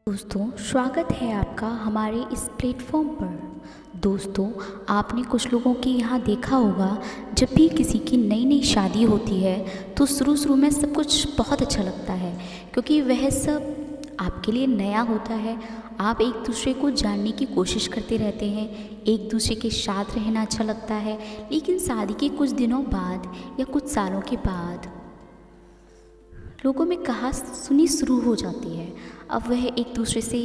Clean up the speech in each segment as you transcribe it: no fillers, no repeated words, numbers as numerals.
दोस्तों, स्वागत है आपका हमारे इस प्लेटफॉर्म पर। दोस्तों, आपने कुछ लोगों के यहाँ देखा होगा, जब भी किसी की नई नई शादी होती है तो शुरू में सब कुछ बहुत अच्छा लगता है, क्योंकि वह सब आपके लिए नया होता है। आप एक दूसरे को जानने की कोशिश करते रहते हैं, एक दूसरे के साथ रहना अच्छा लगता है। लेकिन शादी के कुछ दिनों बाद या कुछ सालों के बाद लोगों में कहा सुनी शुरू हो जाती है। अब वह एक दूसरे से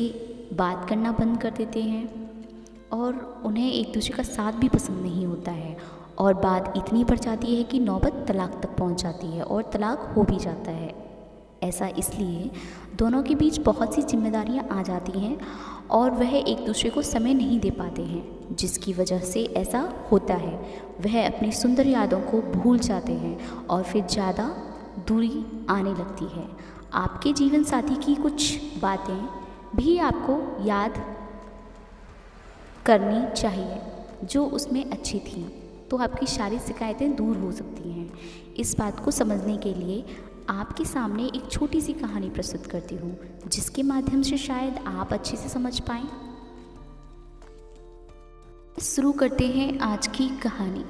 बात करना बंद कर देते हैं और उन्हें एक दूसरे का साथ भी पसंद नहीं होता है, और बात इतनी बढ़ जाती है कि नौबत तलाक तक पहुंच जाती है और तलाक हो भी जाता है। ऐसा इसलिए दोनों के बीच बहुत सी जिम्मेदारियां आ जाती हैं और वह एक दूसरे को समय नहीं दे पाते हैं, जिसकी वजह से ऐसा होता है। वह अपनी सुंदर यादों को भूल जाते हैं और फिर ज़्यादा दूरी आने लगती है। आपके जीवन साथी की कुछ बातें भी आपको याद करनी चाहिए जो उसमें अच्छी थी, तो आपकी सारी शिकायतें दूर हो सकती हैं। इस बात को समझने के लिए आपके सामने एक छोटी सी कहानी प्रस्तुत करती हूँ, जिसके माध्यम से शायद आप अच्छे से समझ पाएं। शुरू करते हैं आज की कहानी।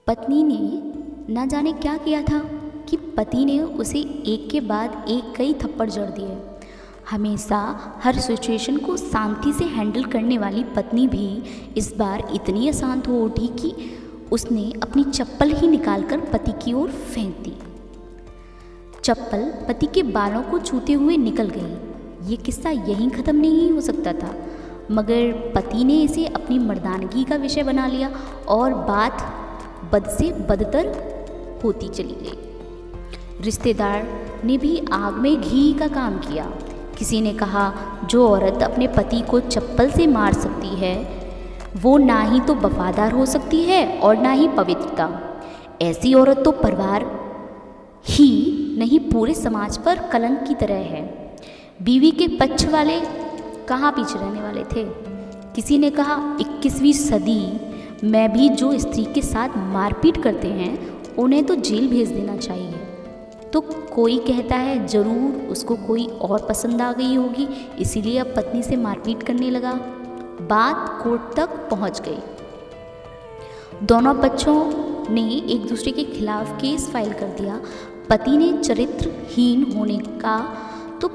पत्नी ने न जाने क्या किया था कि पति ने उसे एक के बाद एक कई थप्पड़ जड़ दिए। हमेशा हर सिचुएशन को शांति से हैंडल करने वाली पत्नी भी इस बार इतनी अशांत हो उठी कि उसने अपनी चप्पल ही निकालकर पति की ओर फेंक दी। चप्पल पति के बालों को छूते हुए निकल गई। ये किस्सा यहीं ख़त्म नहीं हो सकता था, मगर पति ने इसे अपनी मर्दानगी का विषय बना लिया और बात बद से बदतर होती चली गई। रिश्तेदार ने भी आग में घी का काम किया। किसी ने कहा, जो औरत अपने पति को चप्पल से मार सकती है वो ना ही तो वफादार हो सकती है और ना ही पवित्रता। ऐसी औरत तो परिवार ही नहीं पूरे समाज पर कलंक की तरह है। बीवी के पक्ष वाले कहाँ पीछे रहने वाले थे। किसी ने कहा, 21वीं सदी में भी जो स्त्री के साथ मारपीट करते हैं उन्हें तो जेल भेज देना चाहिए। तो कोई कहता है ज़रूर उसको कोई और पसंद आ गई होगी, इसीलिए अब पत्नी से मारपीट करने लगा। बात कोर्ट तक पहुंच गई। दोनों पक्षों ने एक दूसरे के खिलाफ केस फाइल कर दिया। पति ने चरित्रहीन होने का तो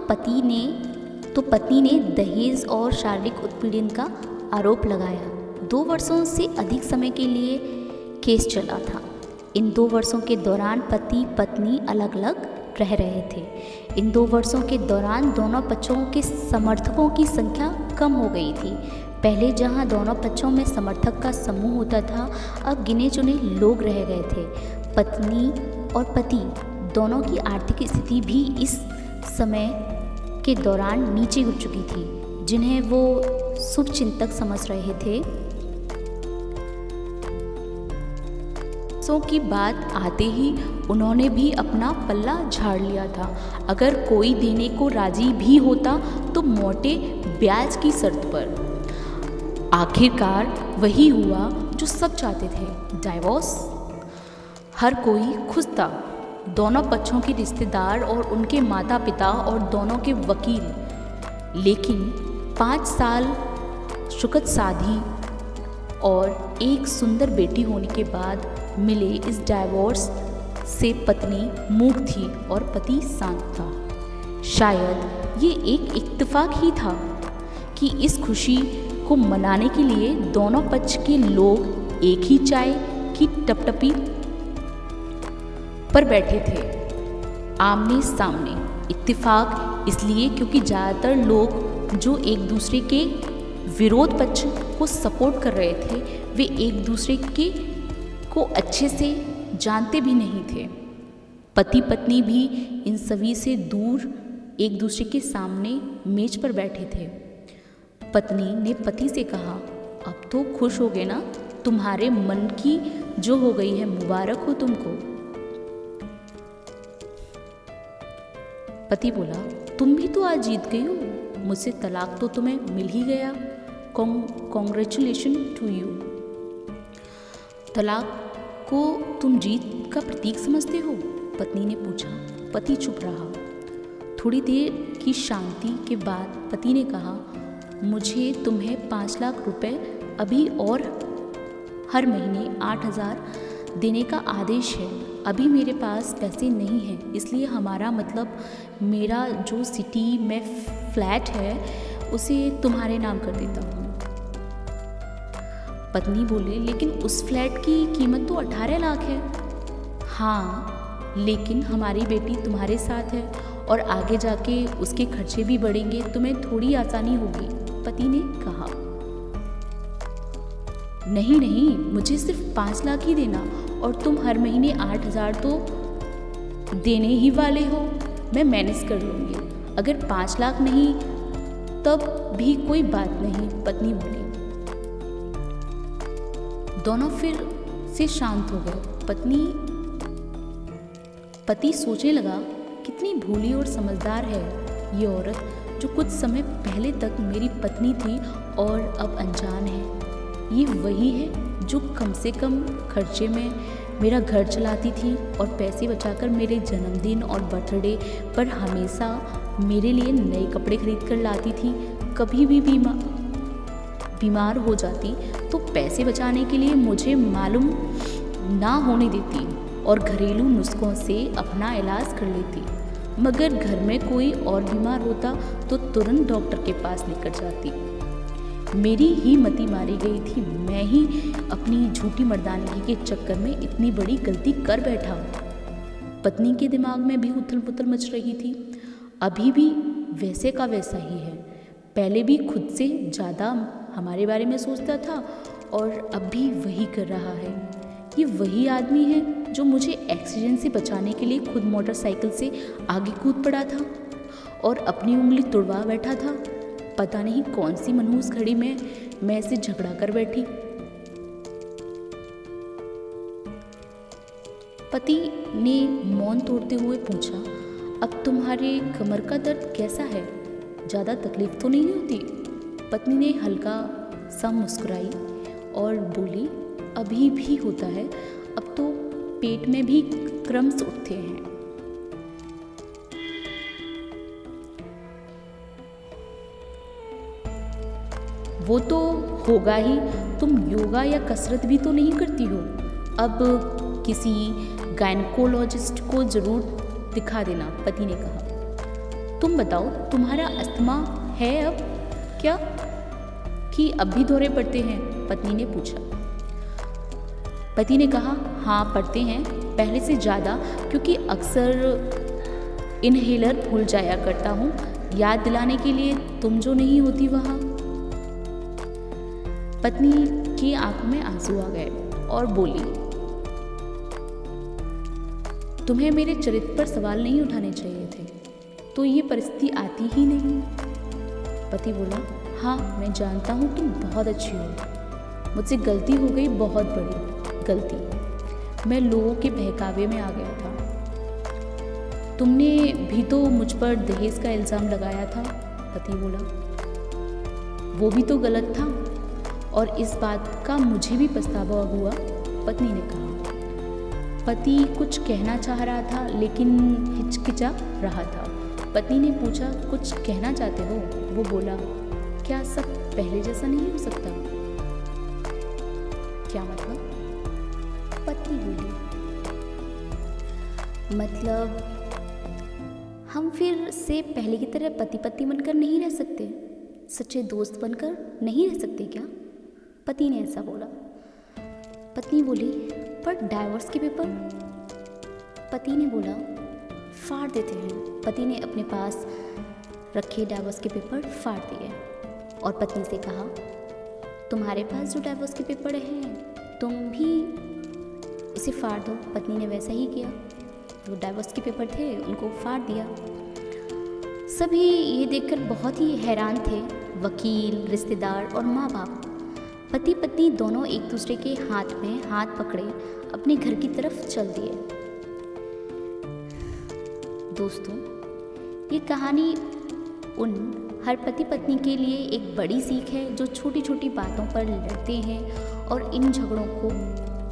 पत्नी ने दहेज और शारीरिक उत्पीड़न का आरोप लगाया। 2 वर्षों से अधिक समय के लिए केस चला था। इन 2 वर्षों के दौरान पति पत्नी अलग अलग रह रहे थे। इन 2 वर्षों के दौरान दोनों पक्षों के समर्थकों की संख्या कम हो गई थी। पहले जहां दोनों पक्षों में समर्थक का समूह होता था, अब गिने चुने लोग रह गए थे। पत्नी और पति दोनों की आर्थिक स्थिति भी इस समय के दौरान नीचे गिर चुकी थी, जिन्हें वो शुभचिंतक समझ रहे थे। की बात आते ही उन्होंने भी अपना पल्ला झाड़ लिया था। अगर कोई देने को राजी भी होता तो मोटे ब्याज की शर्त पर। आखिरकार वही हुआ जो सब चाहते थे, डाइवोर्स। हर कोई खुश था, दोनों पक्षों के रिश्तेदार और उनके माता पिता और दोनों के वकील। लेकिन 5 साल सुखद शादी और एक सुंदर बेटी होने के बाद मिले इस डाइवोर्स से पत्नी मूक थी और पति शांत था। शायद ये एक इत्तेफाक ही था कि इस खुशी को मनाने के लिए दोनों पक्ष के लोग एक ही चाय की टपटपी पर बैठे थे, आमने सामने। इत्तेफाक इसलिए क्योंकि ज़्यादातर लोग जो एक दूसरे के विरोध पक्ष को सपोर्ट कर रहे थे, वे एक दूसरे को अच्छे से जानते भी नहीं थे। पति पत्नी भी इन सभी से दूर एक दूसरे के सामने मेज पर बैठे थे। पत्नी ने पति से कहा, अब तो खुश हो गए ना, तुम्हारे मन की जो हो गई है, मुबारक हो तुमको। पति बोला, तुम भी तो आज जीत गई हो, मुझसे तलाक तो तुम्हें मिल ही गया। Congratulation to you. तलाक को तुम जीत का प्रतीक समझते हो? पत्नी ने पूछा। पति चुप रहा। थोड़ी देर की शांति के बाद पति ने कहा, मुझे तुम्हें 5 लाख रुपए अभी और हर महीने 8,000 देने का आदेश है। अभी मेरे पास पैसे नहीं हैं, इसलिए हमारा मतलब मेरा जो सिटी में फ्लैट है उसे तुम्हारे नाम कर देता हूँ। पत्नी बोली, लेकिन उस फ्लैट की कीमत तो 18 लाख है। हाँ, लेकिन हमारी बेटी तुम्हारे साथ है और आगे जाके उसके खर्चे भी बढ़ेंगे, तुम्हें थोड़ी आसानी होगी, पति ने कहा। नहीं नहीं, मुझे सिर्फ 5 लाख ही देना और तुम हर महीने 8,000 तो देने ही वाले हो, मैं मैनेज कर लूँगी। अगर 5 लाख नहीं तब भी कोई बात नहीं, पत्नी बोली। दोनों फिर से शांत हो गए। पति सोचने लगा, कितनी भोली और समझदार है ये औरत, जो कुछ समय पहले तक मेरी पत्नी थी और अब अनजान है। ये वही है जो कम से कम खर्चे में मेरा घर चलाती थी और पैसे बचाकर मेरे जन्मदिन और बर्थडे पर हमेशा मेरे लिए नए कपड़े खरीद कर लाती थी। कभी भी बीमार हो जाती तो पैसे बचाने के लिए मुझे मालूम ना होने देती और घरेलू नुस्खों से अपना इलाज कर लेती। मगर घर में कोई और बीमार होता तो तुरंत डॉक्टर के पास लेकर जाती। मेरी ही मति मारी गई थी। मैं ही अपनी झूठी मर्दानगी के चक्कर में इतनी बड़ी गलती कर बैठा। पत्नी के दिमाग में भी उथल पुथल मच रही थी। अभी भी वैसे का वैसा ही है। पहले भी खुद से ज़्यादा हमारे बारे में सोचता था और अब भी वही कर रहा है। ये वही आदमी है जो मुझे एक्सीडेंट से बचाने के लिए खुद मोटरसाइकिल से आगे कूद पड़ा था और अपनी उंगली तुड़वा बैठा था। पता नहीं कौन सी मनहूस घड़ी में मैं से झगड़ा कर बैठी। पति ने मौन तोड़ते हुए पूछा, अब तुम्हारे कमर का दर्द कैसा है? ज़्यादा तकलीफ तो नहीं होती? पत्नी ने हल्का सा मुस्कुराई और बोली, अभी भी होता है, अब तो पेट में भी क्रम्स उठते हैं। वो तो होगा ही, तुम योगा या कसरत भी तो नहीं करती हो। अब किसी गायनकोलॉजिस्ट को ज़रूर दिखा देना, पति ने कहा। तुम बताओ, तुम्हारा अस्थमा है अब क्या, कि अब भी दौरे पड़ते हैं? पत्नी ने पूछा। पति ने कहा, हाँ पड़ते हैं, पहले से ज़्यादा, क्योंकि अक्सर इनहेलर भूल जाया करता हूँ याद दिलाने के लिए, तुम जो नहीं होती वहाँ। पत्नी की आंखों में आंसू आ गए और बोली, तुम्हें मेरे चरित्र पर सवाल नहीं उठाने चाहिए थे, तो ये परिस्थिति आती ही नहीं। पति बोला, हाँ मैं जानता हूँ तुम बहुत अच्छी हो, मुझसे गलती हो गई, बहुत बड़ी गलती। मैं लोगों के बहकावे में आ गया था। तुमने भी तो मुझ पर दहेज का इल्ज़ाम लगाया था। पति बोला, वो भी तो गलत था और इस बात का मुझे भी पछतावा हुआ। पत्नी ने कहा। पति कुछ कहना चाह रहा था लेकिन हिचकिचा रहा था। पत्नी ने पूछा, कुछ कहना चाहते हो? वो बोला, क्या सब पहले जैसा नहीं हो सकता? क्या मतलब? पत्नी बोली, मतलब हम फिर से पहले की तरह पति पत्नी बनकर नहीं रह सकते, सच्चे दोस्त बनकर नहीं रह सकते क्या? पति ने ऐसा बोला। पत्नी बोली, पर डाइवोर्स के पेपर? पति ने बोला, फाड़ देते हैं। पति ने अपने पास रखे डाइवोर्स के पेपर फाड़ दिए और पत्नी से कहा, तुम्हारे पास जो डाइवोर्स के पेपर हैं तुम भी उसे फाड़ दो। पत्नी ने वैसा ही किया, जो डाइवोर्स के पेपर थे उनको फाड़ दिया। सभी ये देखकर बहुत ही हैरान थे, वकील, रिश्तेदार और माँ बाप। पति पत्नी दोनों एक दूसरे के हाथ में हाथ पकड़े अपने घर की तरफ चल दिए। दोस्तों, ये कहानी उन हर पति पत्नी के लिए एक बड़ी सीख है जो छोटी छोटी बातों पर लड़ते हैं और इन झगड़ों को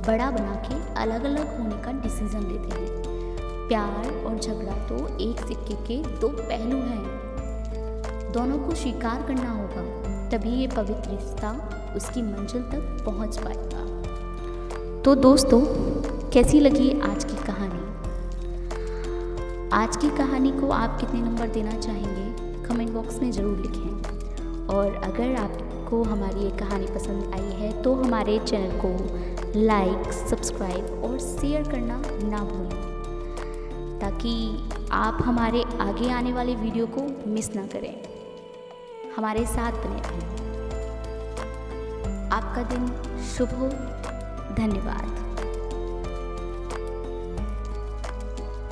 बड़ा बना के अलग अलग होने का डिसीज़न लेते हैं। प्यार और झगड़ा तो एक सिक्के के दो पहलू हैं। दोनों को स्वीकार करना होगा, तभी ये पवित्र रिश्ता उसकी मंजिल तक पहुंच पाएगा। तो दोस्तों, कैसी लगी आज की कहानी? आज की कहानी को आप कितने नंबर देना चाहेंगे कमेंट बॉक्स में ज़रूर लिखें। और अगर आपको हमारी ये कहानी पसंद आई है तो हमारे चैनल को लाइक, सब्सक्राइब और शेयर करना ना भूलें, ताकि आप हमारे आगे आने वाले वीडियो को मिस ना करें। हमारे साथ बने रहें। आपका दिन शुभ हो। धन्यवाद।